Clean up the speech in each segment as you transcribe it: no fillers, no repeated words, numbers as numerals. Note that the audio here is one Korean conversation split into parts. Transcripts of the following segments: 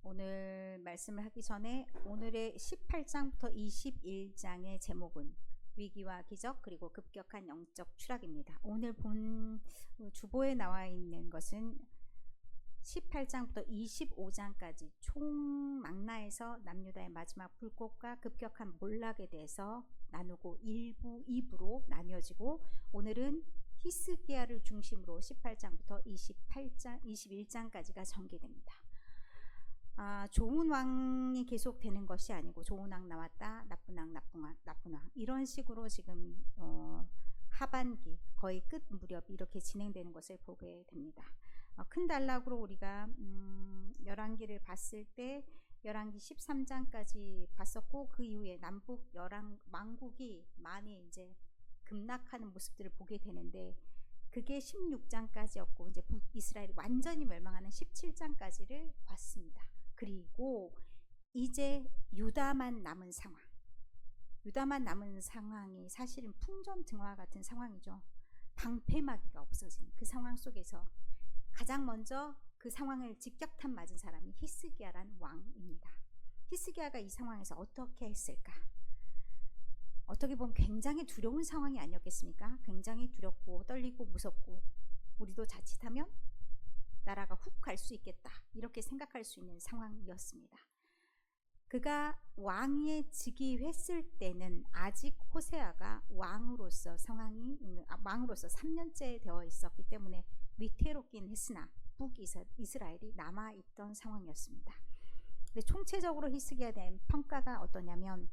오늘 말씀을 하기 전에 오늘의 18장부터 21장의 제목은 위기와 기적 그리고 급격한 영적 추락입니다. 오늘 본 주보에 나와 있는 것은 18장부터 25장까지 총 망라에서 남유다의 마지막 불꽃과 급격한 몰락에 대해서 나누고 1부, 2부로 나뉘어지고, 오늘은 히스기야를 중심으로 18장부터 21장까지가 전개됩니다. 좋은 왕이 계속되는 것이 아니고 좋은 왕 나왔다, 나쁜 왕, 나쁜 왕 이런 식으로 지금 하반기 거의 끝 무렵 이렇게 진행되는 것을 보게 됩니다. 큰 단락으로 우리가 열왕기를 봤을 때 열왕기 13장까지 봤었고, 그 이후에 남북 왕국이 많이 이제 급락하는 모습들을 보게 되는데, 그게 16장까지였고 이제 북이스라엘이 완전히 멸망하는 17장까지를 봤습니다. 그리고 이제 유다만 남은 상황이 사실은 풍전등화 같은 상황이죠. 방패막이가 없어진 그 상황 속에서 가장 먼저 그 상황을 직격탄 맞은 사람이 히스기야란 왕입니다. 히스기야가 이 상황에서 어떻게 했을까? 어떻게 보면 굉장히 두려운 상황이 아니었겠습니까? 굉장히 두렵고 떨리고 무섭고, 우리도 자칫하면 나라가 훅 갈 수 있겠다 이렇게 생각할 수 있는 상황이었습니다. 그가 왕위에 즉위했을 때는 아직 호세아가 왕으로서 3년째 되어 있었기 때문에 위태롭긴 했으나 북이스라엘이 남아있던 상황이었습니다. 근데 총체적으로 히스기야에 대한 평가가 어떠냐면,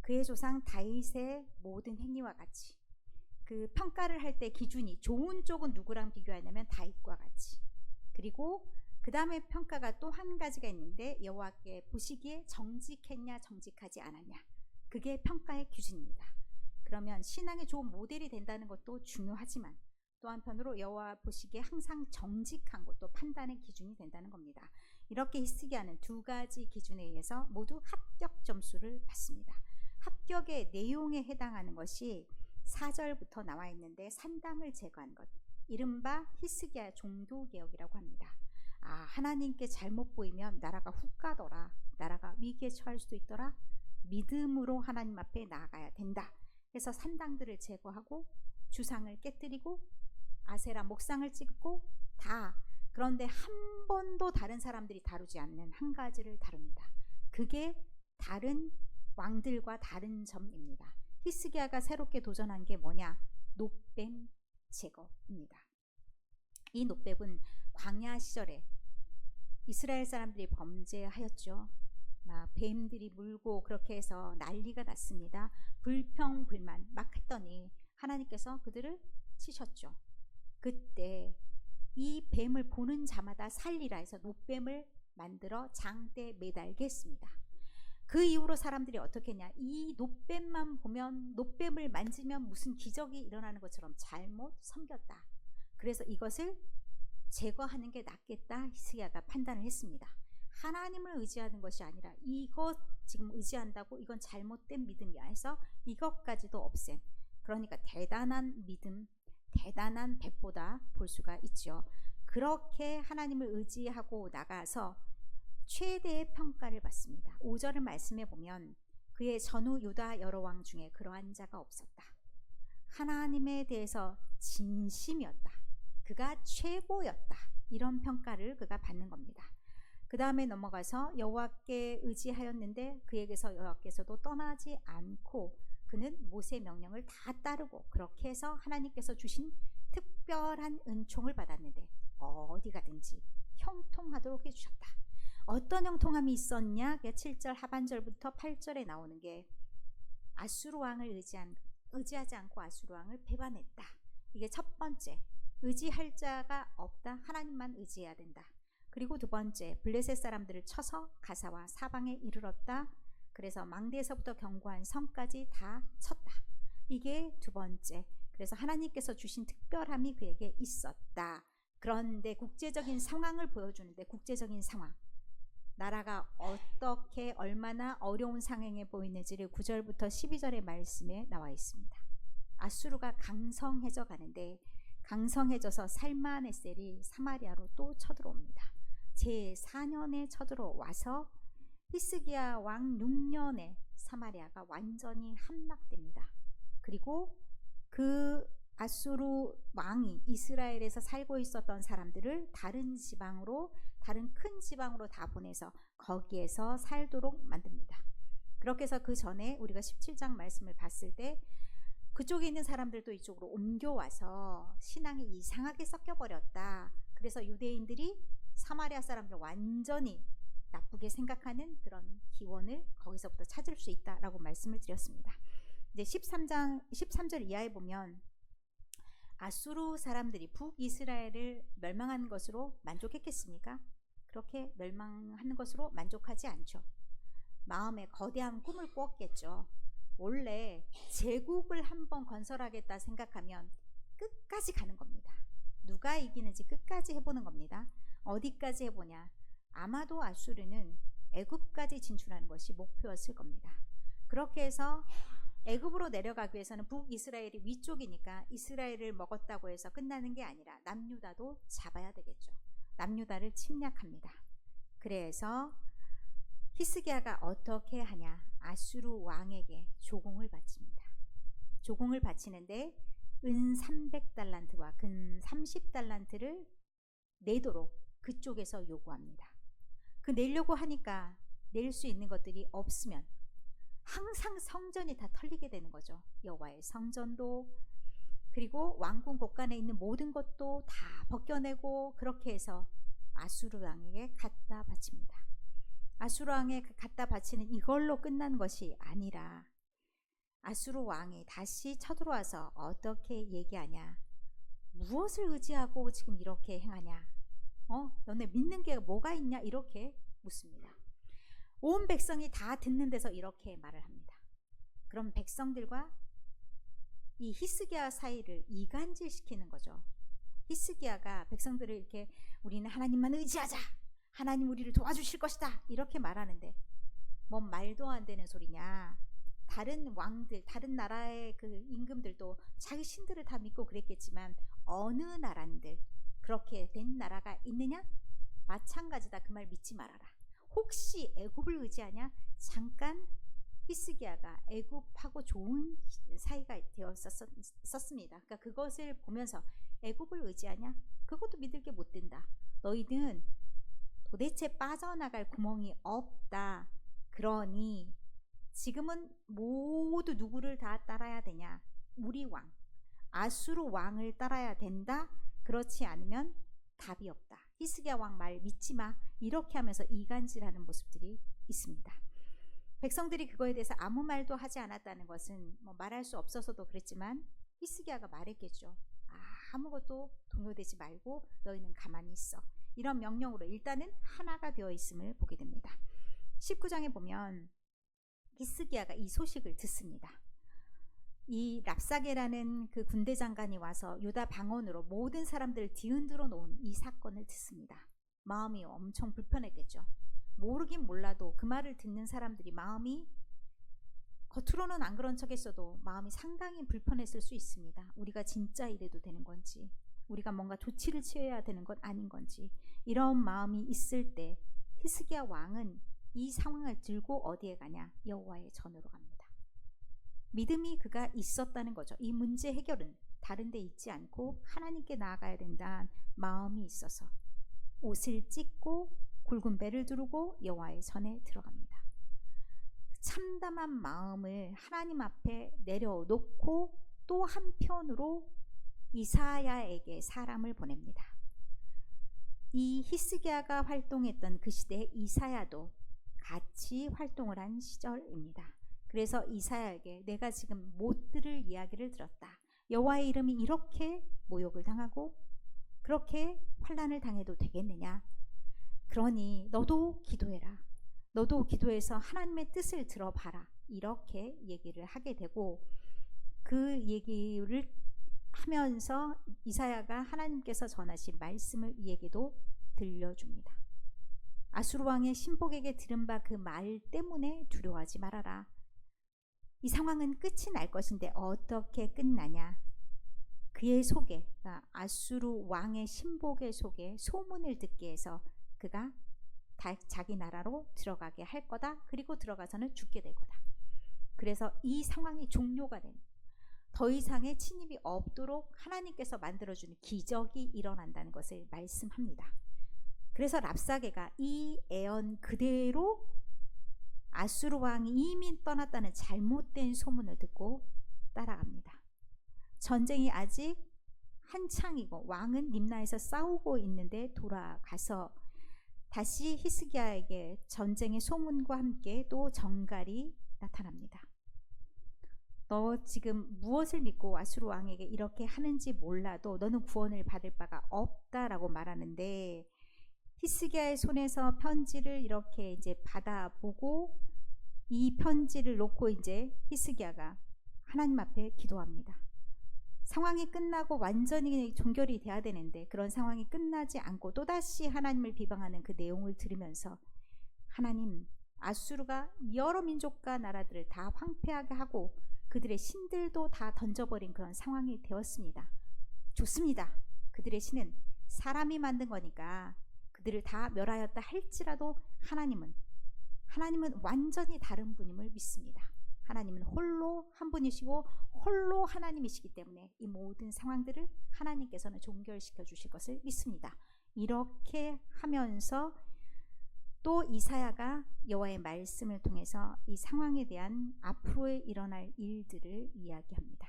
그의 조상 다윗의 모든 행위와 같이, 그 평가를 할 때 기준이 좋은 쪽은 누구랑 비교하냐면 다윗과 같이, 그리고 그 다음에 평가가 또 한 가지가 있는데, 여호와께 보시기에 정직했냐 정직하지 않았냐, 그게 평가의 기준입니다. 그러면 신앙의 좋은 모델이 된다는 것도 중요하지만 또 한편으로 여호와 보시기에 항상 정직한 것도 판단의 기준이 된다는 겁니다. 이렇게 히스기야는 두 가지 기준에 의해서 모두 합격 점수를 받습니다. 합격의 내용에 해당하는 것이 4절부터 나와 있는데, 산당을 제거한 것, 이른바 히스기야 종도개혁이라고 합니다. 하나님께 잘못 보이면 나라가 훅 가더라, 나라가 위기에 처할 수도 있더라, 믿음으로 하나님 앞에 나아가야 된다. 그래서 산당들을 제거하고 주상을 깨뜨리고 아세라 목상을 찍고 그런데 한 번도 다른 사람들이 다루지 않는 한 가지를 다룹니다. 그게 다른 왕들과 다른 점입니다. 히스기야가 새롭게 도전한 게 뭐냐? 놋뱀 제거입니다. 이 놋뱀은 광야 시절에 이스라엘 사람들이 범죄하였죠. 막 뱀들이 물고 그렇게 해서 난리가 났습니다. 불평불만 막 했더니 하나님께서 그들을 치셨죠. 그때 이 뱀을 보는 자마다 살리라 해서 놋뱀을 만들어 장대에 매달게 했습니다. 그 이후로 사람들이 어떻게 했냐, 이 놋뱀만 보면, 놋뱀을 만지면 무슨 기적이 일어나는 것처럼 잘못 섬겼다. 그래서 이것을 제거하는 게 낫겠다 히스기야가 판단을 했습니다. 하나님을 의지하는 것이 아니라 이것 지금 의지한다고 이건 잘못된 믿음이야 해서 이것까지도 없앤, 그러니까 대단한 믿음, 대단한 백보다 볼 수가 있죠. 그렇게 하나님을 의지하고 나가서 최대의 평가를 받습니다. 5절을 말씀해 보면, 그의 전후 유다 여러 왕 중에 그러한 자가 없었다. 하나님에 대해서 진심이었다. 그가 최고였다. 이런 평가를 그가 받는 겁니다. 그 다음에 넘어가서 여호와께 의지하였는데 그에게서 여호와께서도 떠나지 않고 그는 모세의 명령을 다 따르고, 그렇게 해서 하나님께서 주신 특별한 은총을 받았는데 어디 가든지 형통하도록 해주셨다. 어떤 형통함이 있었냐? 7절 하반절부터 8절에 나오는 게, 아수르 왕을 의지하지 않고 아수르 왕을 배반했다. 이게 첫 번째, 의지할 자가 없다, 하나님만 의지해야 된다. 그리고 두 번째, 블레셋 사람들을 쳐서 가사와 사방에 이르렀다. 그래서 망대에서부터 견고한 성까지 다 쳤다. 이게 두 번째, 그래서 하나님께서 주신 특별함이 그에게 있었다. 그런데 국제적인 상황을 보여주는데, 국제적인 상황, 나라가 어떻게 얼마나 어려운 상황에 보이는지를 9절부터 12절의 말씀에 나와 있습니다. 아수르가 강성해져 가는데, 강성해져서 살만에셀이 사마리아로 또 쳐들어옵니다. 제4년에 쳐들어와서 히스기야 왕 6년에 사마리아가 완전히 함락됩니다. 그리고 그 아수르 왕이 이스라엘에서 살고 있었던 사람들을 다른 지방으로, 다른 큰 지방으로 다 보내서 거기에서 살도록 만듭니다. 그렇게 해서 그 전에 우리가 17장 말씀을 봤을 때 그쪽에 있는 사람들도 이쪽으로 옮겨와서 신앙이 이상하게 섞여버렸다. 그래서 유대인들이 사마리아 사람들 완전히 나쁘게 생각하는 그런 기원을 거기서부터 찾을 수 있다라고 말씀을 드렸습니다. 이제 13절 이하에 보면 아수르 사람들이 북이스라엘을 멸망하는 것으로 만족했겠습니까? 그렇게 멸망하는 것으로 만족하지 않죠. 마음에 거대한 꿈을 꾸었겠죠. 원래 제국을 한번 건설하겠다 생각하면 끝까지 가는 겁니다. 누가 이기는지 끝까지 해보는 겁니다. 어디까지 해보냐? 아마도 아수르는 애굽까지 진출하는 것이 목표였을 겁니다. 그렇게 해서 애굽으로 내려가기 위해서는 북이스라엘이 위쪽이니까 이스라엘을 먹었다고 해서 끝나는 게 아니라 남유다도 잡아야 되겠죠. 남유다를 침략합니다. 그래서 히스기야가 어떻게 하냐? 아수르 왕에게 조공을 바칩니다. 조공을 바치는데 은 300달란트와 금 30달란트를 내도록 그쪽에서 요구합니다. 그 내려고 하니까 낼 수 있는 것들이 없으면 항상 성전이 다 털리게 되는 거죠. 여호와의 성전도, 그리고 왕궁 곳간에 있는 모든 것도 다 벗겨내고, 그렇게 해서 아수르 왕에게 갖다 바칩니다. 아수르 왕에 갖다 바치는 이걸로 끝난 것이 아니라 아수르 왕이 다시 쳐들어와서 어떻게 얘기하냐? 무엇을 의지하고 지금 이렇게 행하냐? 너네 믿는 게 뭐가 있냐? 이렇게 묻습니다. 온 백성이 다 듣는 데서 이렇게 말을 합니다. 그럼 백성들과 이 히스기야 사이를 이간질시키는 거죠. 히스기야가 백성들을 이렇게 우리는 하나님만 의지하자, 하나님 우리를 도와주실 것이다, 이렇게 말하는데 뭐 말도 안 되는 소리냐? 다른 왕들, 다른 나라의 그 임금들도 자기 신들을 다 믿고 그랬겠지만 어느 나라들 그렇게 된 나라가 있느냐? 마찬가지다. 그 말 믿지 말아라. 혹시 애굽을 의지하냐? 잠깐 히스기야가 애굽하고 좋은 사이가 되었었습니다. 그러니까 그것을 보면서 애굽을 의지하냐? 그것도 믿을 게 못 된다. 너희는 도대체 빠져나갈 구멍이 없다. 그러니 지금은 모두 누구를 다 따라야 되냐? 우리 왕, 아수르 왕을 따라야 된다. 그렇지 않으면 답이 없다. 히스기야 왕 말 믿지 마. 이렇게 하면서 이간질하는 모습들이 있습니다. 백성들이 그거에 대해서 아무 말도 하지 않았다는 것은 뭐 말할 수 없어서도 그랬지만 히스기야가 말했겠죠. 아무것도 동요되지 말고 너희는 가만히 있어. 이런 명령으로 일단은 하나가 되어 있음을 보게 됩니다. 19장에 보면 히스기야가 이 소식을 듣습니다. 이 랍사게라는 그 군대 장관이 와서 유다 방언으로 모든 사람들을 뒤흔들어 놓은 이 사건을 듣습니다. 마음이 엄청 불편했겠죠. 모르긴 몰라도 그 말을 듣는 사람들이 마음이, 겉으로는 안 그런 척 했어도 마음이 상당히 불편했을 수 있습니다. 우리가 진짜 이래도 되는 건지, 우리가 뭔가 조치를 취해야 되는 건 아닌 건지, 이런 마음이 있을 때 히스기야 왕은 이 상황을 들고 어디에 가냐? 여호와의 전으로 갑니다. 믿음이 그가 있었다는 거죠. 이 문제 해결은 다른 데 있지 않고 하나님께 나아가야 된다는 마음이 있어서 옷을 찢고 굵은 배를 두르고 여호와의 전에 들어갑니다. 참담한 마음을 하나님 앞에 내려놓고 또 한편으로 이사야에게 사람을 보냅니다. 이 히스기야가 활동했던 그 시대에 이사야도 같이 활동을 한 시절입니다. 그래서 이사야에게 내가 지금 못 들을 이야기를 들었다. 여호와의 이름이 이렇게 모욕을 당하고 그렇게 환난을 당해도 되겠느냐? 그러니 너도 기도해라. 너도 기도해서 하나님의 뜻을 들어봐라. 이렇게 얘기를 하게 되고, 그 얘기를 하면서 이사야가 하나님께서 전하신 말씀을 이에게도 들려줍니다. 아수르 왕의 신복에게 들은 바 그 말 때문에 두려워하지 말아라. 이 상황은 끝이 날 것인데 어떻게 끝나냐? 그의 속에, 아수르 왕의 신복의 속에 소문을 듣게 해서 그가 자기 나라로 들어가게 할 거다. 그리고 들어가서는 죽게 될 거다. 그래서 이 상황이 종료가 된, 더 이상의 침입이 없도록 하나님께서 만들어주는 기적이 일어난다는 것을 말씀합니다. 그래서 랍사게가 이 애언 그대로 아수르 왕이 이미 떠났다는 잘못된 소문을 듣고 따라갑니다. 전쟁이 아직 한창이고 왕은 림나에서 싸우고 있는데 돌아가서 다시 히스기야에게 전쟁의 소문과 함께 또 정갈이 나타납니다. 너 지금 무엇을 믿고 아수르 왕에게 이렇게 하는지 몰라도 너는 구원을 받을 바가 없다라고 말하는데, 히스기야의 손에서 편지를 이렇게 이제 받아보고 이 편지를 놓고 이제 히스기야가 하나님 앞에 기도합니다. 상황이 끝나고 완전히 종결이 돼야 되는데 그런 상황이 끝나지 않고 또다시 하나님을 비방하는 그 내용을 들으면서, 하나님, 아수르가 여러 민족과 나라들을 다 황폐하게 하고 그들의 신들도 다 던져버린 그런 상황이 되었습니다. 좋습니다. 그들의 신은 사람이 만든 거니까 그들을 다 멸하였다 할지라도 하나님은 완전히 다른 분임을 믿습니다. 하나님은 홀로 한 분이시고 홀로 하나님이시기 때문에 이 모든 상황들을 하나님께서는 종결시켜 주실 것을 믿습니다. 이렇게 하면서 또 이사야가 여호와의 말씀을 통해서 이 상황에 대한 앞으로에 일어날 일들을 이야기합니다.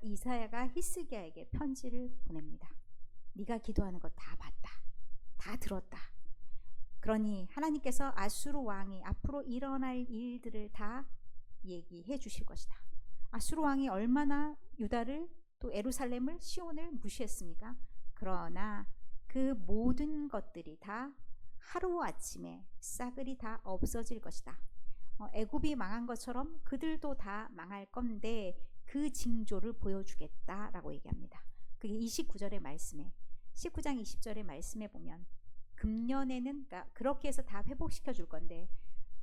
이사야가 히스기야에게 편지를 보냅니다. 네가 기도하는 것 다 봤다. 다 들었다. 그러니 하나님께서 아수르 왕이 앞으로 일어날 일들을 다 얘기해 주실 것이다. 아수르 왕이 얼마나 유다를, 또 예루살렘을, 시온을 무시했습니까? 그러나 그 모든 것들이 다 하루아침에 싸그리 다 없어질 것이다. 애굽이 망한 것처럼 그들도 다 망할 건데 그 징조를 보여주겠다라고 얘기합니다. 그게 29절의 말씀에, 19장 20절의 말씀에 보면 금년에는, 그러니까 그렇게 해서 다 회복시켜 줄 건데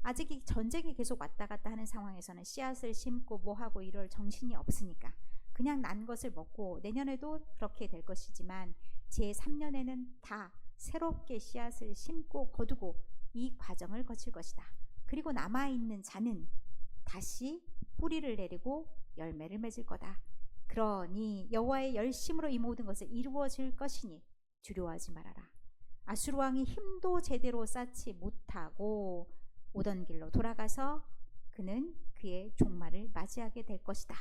아직 이 전쟁이 계속 왔다 갔다 하는 상황에서는 씨앗을 심고 뭐하고 이럴 정신이 없으니까 그냥 난 것을 먹고 내년에도 그렇게 될 것이지만 제3년에는 다 새롭게 씨앗을 심고 거두고 이 과정을 거칠 것이다. 그리고 남아있는 자는 다시 뿌리를 내리고 열매를 맺을 거다. 그러니 여호와의 열심으로 이 모든 것을 이루어질 것이니 두려워하지 말아라. 아수르 왕이 힘도 제대로 쌓지 못하고 오던 길로 돌아가서 그는 그의 종말을 맞이하게 될 것이다.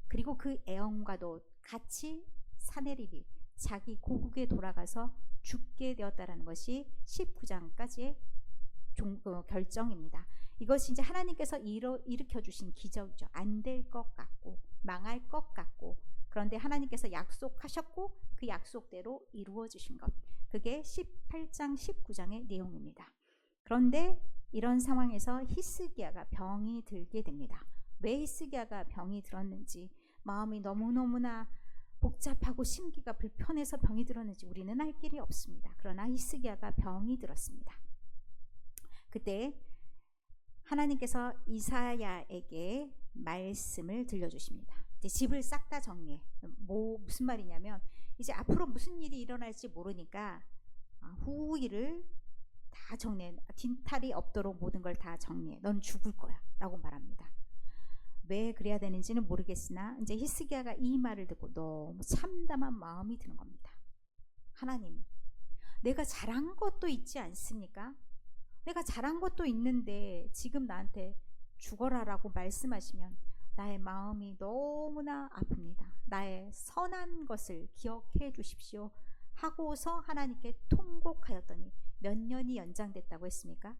그리고 그 애언과도 같이 사내립이 자기 고국에 돌아가서 죽게 되었다라는 것이 19장까지의 결정입니다. 이것이 이제 하나님께서 일으켜 주신 기적이죠. 안 될 것 같고 망할 것 같고, 그런데 하나님께서 약속하셨고 그 약속대로 이루어 주신 것, 그게 18장 19장의 내용입니다. 그런데 이런 상황에서 히스기야가 병이 들게 됩니다. 왜 히스기야가 병이 들었는지, 마음이 너무너무나 복잡하고 심기가 불편해서 병이 들었는지 우리는 알 길이 없습니다. 그러나 히스기야가 병이 들었습니다. 그때 하나님께서 이사야에게 말씀을 들려주십니다. 이제 집을 싹 다 정리해. 무슨 말이냐면 이제 앞으로 무슨 일이 일어날지 모르니까 후일을 다 정리해. 뒷탈이 없도록 모든 걸 다 정리해. 넌 죽을 거야 라고 말합니다. 왜 그래야 되는지는 모르겠으나 이제 히스기야가 이 말을 듣고 너무 참담한 마음이 드는 겁니다. 하나님, 내가 잘한 것도 있지 않습니까? 내가 잘한 것도 있는데 지금 나한테 죽어라라고 말씀하시면 나의 마음이 너무나 아픕니다. 나의 선한 것을 기억해 주십시오 하고서 하나님께 통곡하였더니 몇 년이 연장됐다고 했습니까?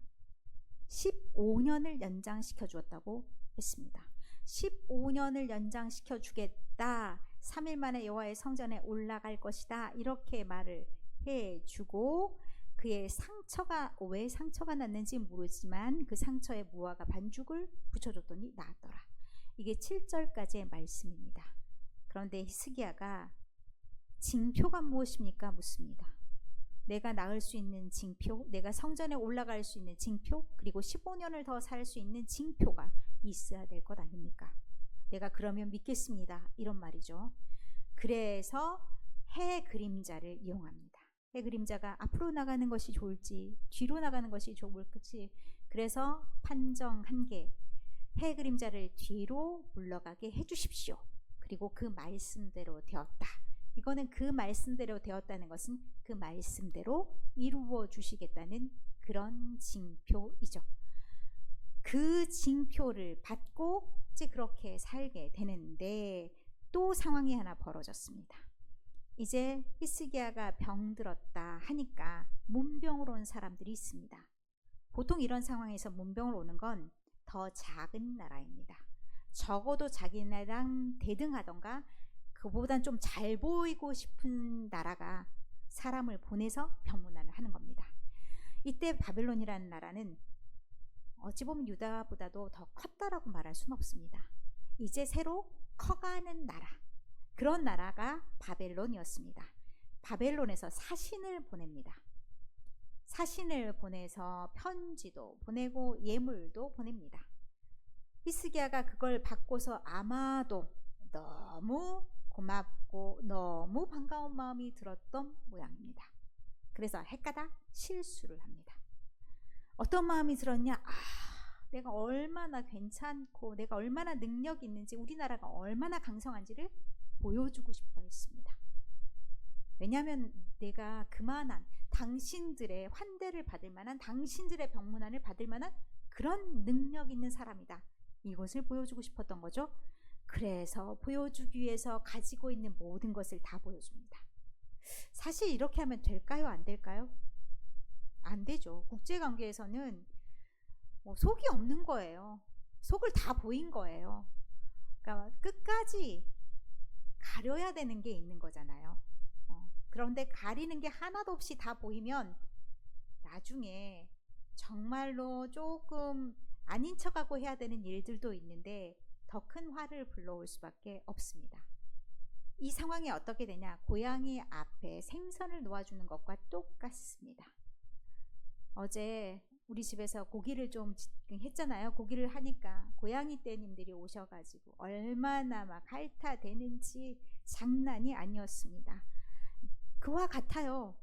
15년을 연장시켜 주었다고 했습니다. 15년을 연장시켜 주겠다. 3일 만에 여호와의 성전에 올라갈 것이다. 이렇게 말을 해주고 그의 상처가, 왜 상처가 났는지 모르지만 그 상처에 무화과 반죽을 붙여줬더니 나았더라. 이게 7절까지의 말씀입니다. 그런데 히스기야가 징표가 무엇입니까? 묻습니다. 내가 나을 수 있는 징표, 내가 성전에 올라갈 수 있는 징표, 그리고 15년을 더 살 수 있는 징표가 있어야 될 것 아닙니까? 내가 그러면 믿겠습니다. 이런 말이죠. 그래서 해 그림자를 이용합니다. 해 그림자가 앞으로 나가는 것이 좋을지 뒤로 나가는 것이 좋을지, 그래서 판정한 게 해 그림자를 뒤로 물러가게 해주십시오. 그리고 그 말씀대로 되었다. 이거는 그 말씀대로 되었다는 것은 그 말씀대로 이루어 주시겠다는 그런 징표이죠. 그 징표를 받고 이제 그렇게 살게 되는데, 또 상황이 하나 벌어졌습니다. 이제 히스기야가 병들었다 하니까 문병으로 온 사람들이 있습니다. 보통 이런 상황에서 문병으로 오는 건 더 작은 나라입니다. 적어도 자기네랑 대등하던가 그보단 좀 잘 보이고 싶은 나라가 사람을 보내서 병문안을 하는 겁니다. 이때 바벨론이라는 나라는 어찌 보면 유다보다도 더 컸다라고 말할 수는 없습니다. 이제 새로 커가는 나라, 그런 나라가 바벨론이었습니다. 바벨론에서 사신을 보냅니다. 사신을 보내서 편지도 보내고 예물도 보냅니다. 히스기야가 그걸 받고서 아마도 너무 고맙고 너무 반가운 마음이 들었던 모양입니다. 그래서 헷가닥 실수를 합니다. 어떤 마음이 들었냐? 내가 얼마나 괜찮고 내가 얼마나 능력이 있는지, 우리나라가 얼마나 강성한지를 보여주고 싶어 했습니다. 왜냐하면 내가 그만한 당신들의 환대를 받을 만한, 당신들의 병문안을 받을 만한 그런 능력 있는 사람이다. 이것을 보여주고 싶었던 거죠. 그래서 보여주기 위해서 가지고 있는 모든 것을 다 보여줍니다. 사실 이렇게 하면 될까요? 안 될까요? 안 되죠. 국제관계에서는 속이 없는 거예요. 속을 다 보인 거예요. 그러니까 끝까지 가려야 되는 게 있는 거잖아요. 그런데 가리는 게 하나도 없이 다 보이면 나중에 정말로 조금 아닌 척하고 해야 되는 일들도 있는데 더 큰 화를 불러올 수밖에 없습니다. 이 상황이 어떻게 되냐? 고양이 앞에 생선을 놓아주는 것과 똑같습니다. 어제 우리 집에서 고기를 좀 했잖아요. 고기를 하니까 고양이 떼님들이 오셔가지고 얼마나 막 핥아대는지 장난이 아니었습니다. 그와 같아요.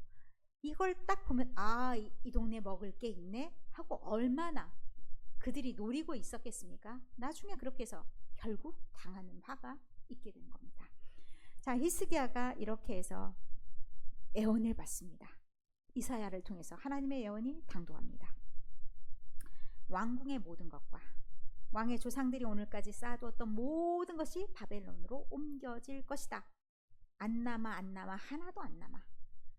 이걸 딱 보면 이 동네 먹을 게 있네 하고 얼마나 그들이 노리고 있었겠습니까? 나중에 그렇게 해서 결국 당하는 화가 있게 된 겁니다. 자, 히스기야가 이렇게 해서 예언을 받습니다. 이사야를 통해서 하나님의 예언이 당도합니다. 왕궁의 모든 것과 왕의 조상들이 오늘까지 쌓아두었던 모든 것이 바벨론으로 옮겨질 것이다. 안 남아 하나도 안 남아.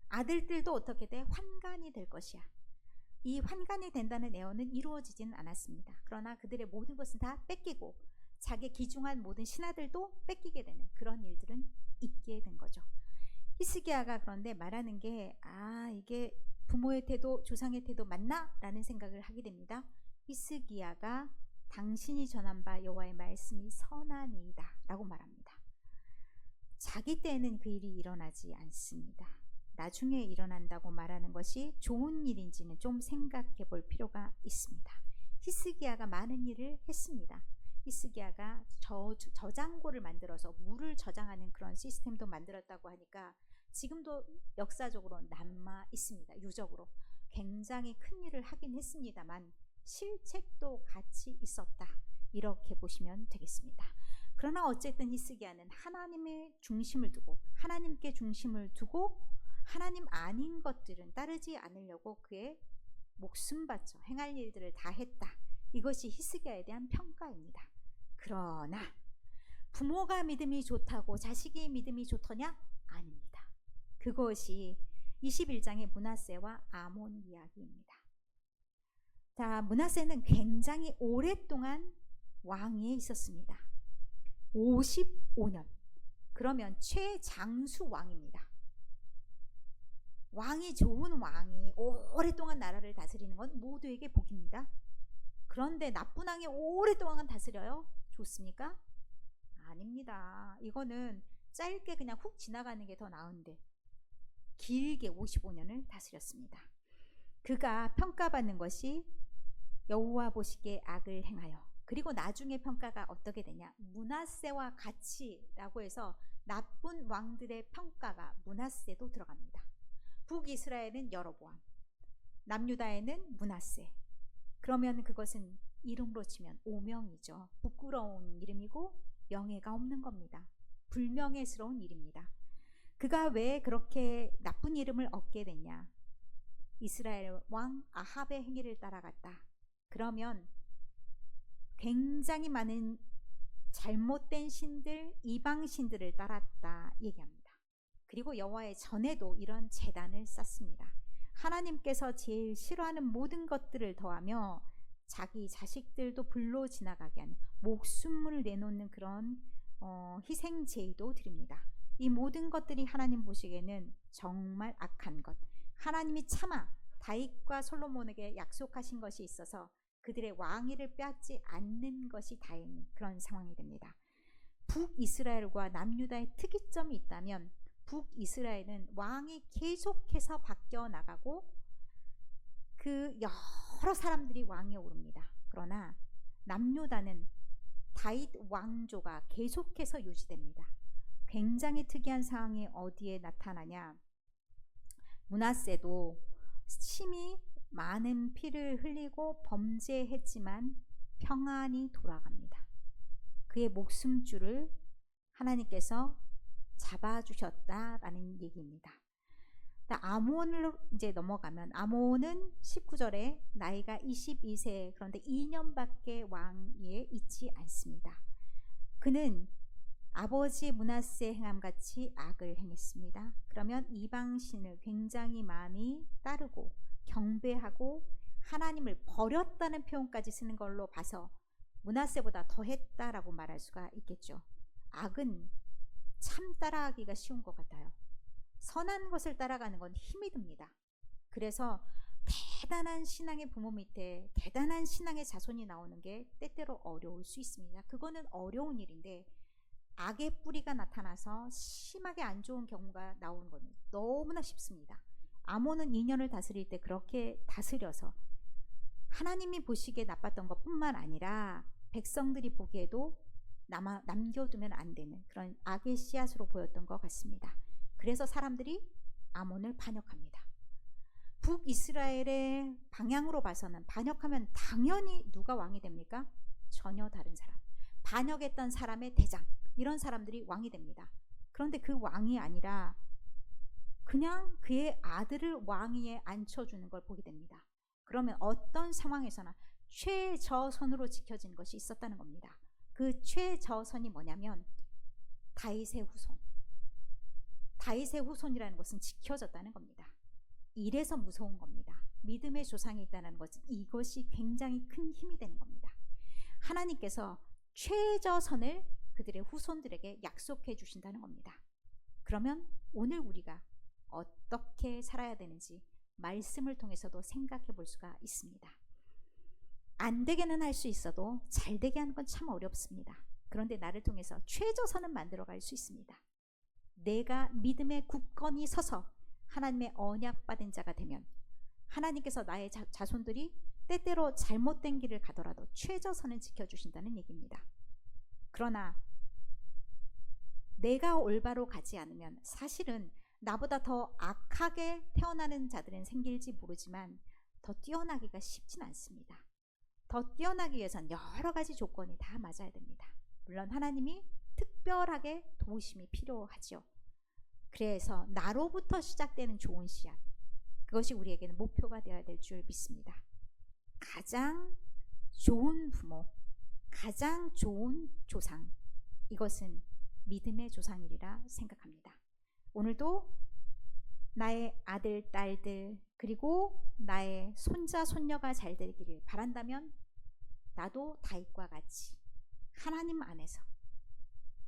아들들도 어떻게 돼? 환관이 될 것이야. 이 환관이 된다는 예언은 이루어지지는 않았습니다. 그러나 그들의 모든 것은 다 뺏기고 자기 귀중한 모든 신하들도 뺏기게 되는 그런 일들은 있게 된 거죠. 히스기야가 그런데 말하는 게 이게 부모의 태도, 조상의 태도 맞나? 라는 생각을 하게 됩니다. 히스기야가 당신이 전한 바 여호와의 말씀이 선하니이다 라고 말합니다. 자기 때에는 그 일이 일어나지 않습니다. 나중에 일어난다고 말하는 것이 좋은 일인지는 좀 생각해 볼 필요가 있습니다. 히스기야가 많은 일을 했습니다. 히스기야가 저장고를 만들어서 물을 저장하는 그런 시스템도 만들었다고 하니까 지금도 역사적으로 남아 있습니다. 유적으로 굉장히 큰 일을 하긴 했습니다만 실책도 같이 있었다, 이렇게 보시면 되겠습니다. 그러나 어쨌든 히스기야는 하나님의 중심을 두고, 하나님께 중심을 두고 하나님 아닌 것들은 따르지 않으려고 그의 목숨 바쳐 행할 일들을 다 했다. 이것이 히스기야에 대한 평가입니다. 그러나 부모가 믿음이 좋다고 자식이 믿음이 좋더냐? 아닙니다. 그것이 21장의 므낫세와 아몬 이야기입니다. 자, 므낫세는 굉장히 오랫동안 왕위에 있었습니다. 55년. 그러면 최장수 왕입니다. 왕이 좋은 왕이 오랫동안 나라를 다스리는 건 모두에게 복입니다. 그런데 나쁜 왕이 오랫동안 다스려요? 좋습니까? 아닙니다. 이거는 짧게 그냥 훅 지나가는 게 더 나은데 길게 55년을 다스렸습니다. 그가 평가받는 것이 여호와 보시기에 악을 행하여, 그리고 나중에 평가가 어떻게 되냐? 므낫세와 같이라고 해서 나쁜 왕들의 평가가 므낫세도 들어갑니다. 북이스라엘은 여로보암, 남유다에는 므낫세. 그러면 그것은 이름으로 치면 오명이죠. 부끄러운 이름이고 명예가 없는 겁니다. 불명예스러운 일입니다. 그가 왜 그렇게 나쁜 이름을 얻게 됐냐? 이스라엘 왕 아합의 행위를 따라갔다. 그러면 굉장히 많은 잘못된 신들, 이방 신들을 따랐다 얘기합니다. 그리고 여호와의 전에도 이런 제단을 쌓습니다. 하나님께서 제일 싫어하는 모든 것들을 더하며 자기 자식들도 불로 지나가게 하는 목숨을 내놓는 그런 희생 제의도 드립니다. 이 모든 것들이 하나님 보시기에는 정말 악한 것. 하나님이 차마 다윗과 솔로몬에게 약속하신 것이 있어서 그들의 왕위를 빼앗지 않는 것이 다행인 그런 상황이 됩니다. 북이스라엘과 남유다의 특이점이 있다면 북이스라엘은 왕이 계속해서 바뀌어 나가고 그 여러 사람들이 왕에 오릅니다. 그러나 남유다는 다윗 왕조가 계속해서 유지됩니다. 굉장히 특이한 상황이 어디에 나타나냐? 므낫세도 심히 많은 피를 흘리고 범죄했지만 평안히 돌아갑니다. 그의 목숨줄을 하나님께서 잡아주셨다라는 얘기입니다. 아몬으로 이제 넘어가면 아몬은 19절에 나이가 22세 그런데 2년밖에 왕위에 있지 않습니다. 그는 아버지 므낫세 행함같이 악을 행했습니다. 그러면 이방신을 굉장히 많이 따르고 경배하고 하나님을 버렸다는 표현까지 쓰는 걸로 봐서 므낫세보다 더 했다라고 말할 수가 있겠죠. 악은 참 따라하기가 쉬운 것 같아요. 선한 것을 따라가는 건 힘이 듭니다. 그래서 대단한 신앙의 부모 밑에 대단한 신앙의 자손이 나오는 게 때때로 어려울 수 있습니다. 그거는 어려운 일인데 악의 뿌리가 나타나서 심하게 안 좋은 경우가 나오는 건 너무나 쉽습니다. 아몬은 2년을 다스릴 때 그렇게 다스려서 하나님이 보시기에 나빴던 것뿐만 아니라 백성들이 보기에도 남겨두면 안 되는 그런 악의 씨앗으로 보였던 것 같습니다. 그래서 사람들이 아몬을 반역합니다. 북이스라엘의 방향으로 봐서는 반역하면 당연히 누가 왕이 됩니까? 전혀 다른 사람. 반역했던 사람의 대장, 이런 사람들이 왕이 됩니다. 그런데 그 왕이 아니라 그냥 그의 아들을 왕위에 앉혀주는 걸 보게 됩니다. 그러면 어떤 상황에서나 최저선으로 지켜진 것이 있었다는 겁니다. 그 최저선이 뭐냐면 다윗의 후손. 다윗의 후손이라는 것은 지켜졌다는 겁니다. 이래서 무서운 겁니다. 믿음의 조상이 있다는 것은 이것이 굉장히 큰 힘이 되는 겁니다. 하나님께서 최저선을 그들의 후손들에게 약속해 주신다는 겁니다. 그러면 오늘 우리가 어떻게 살아야 되는지 말씀을 통해서도 생각해 볼 수가 있습니다. 안 되게는 할 수 있어도 잘 되게 하는 건 참 어렵습니다. 그런데 나를 통해서 최저선은 만들어 갈 수 있습니다. 내가 믿음의 굳건히 서서 하나님의 언약 받은 자가 되면 하나님께서 나의 자손들이 때때로 잘못된 길을 가더라도 최저선을 지켜주신다는 얘기입니다. 그러나 내가 올바로 가지 않으면 사실은 나보다 더 악하게 태어나는 자들은 생길지 모르지만 더 뛰어나기가 쉽진 않습니다. 더 뛰어나기 위해선 여러 가지 조건이 다 맞아야 됩니다. 물론 하나님이 특별하게 도우심이 필요하죠. 그래서 나로부터 시작되는 좋은 씨앗, 그것이 우리에게는 목표가 되어야 될 줄 믿습니다. 가장 좋은 부모, 가장 좋은 조상, 이것은 믿음의 조상이리라 생각합니다. 오늘도 나의 아들, 딸들 그리고 나의 손자, 손녀가 잘 되기를 바란다면 나도 다윗과 같이 하나님 안에서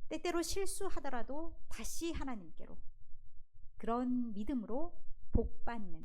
때때로 실수하더라도 다시 하나님께로 그런 믿음으로 복받는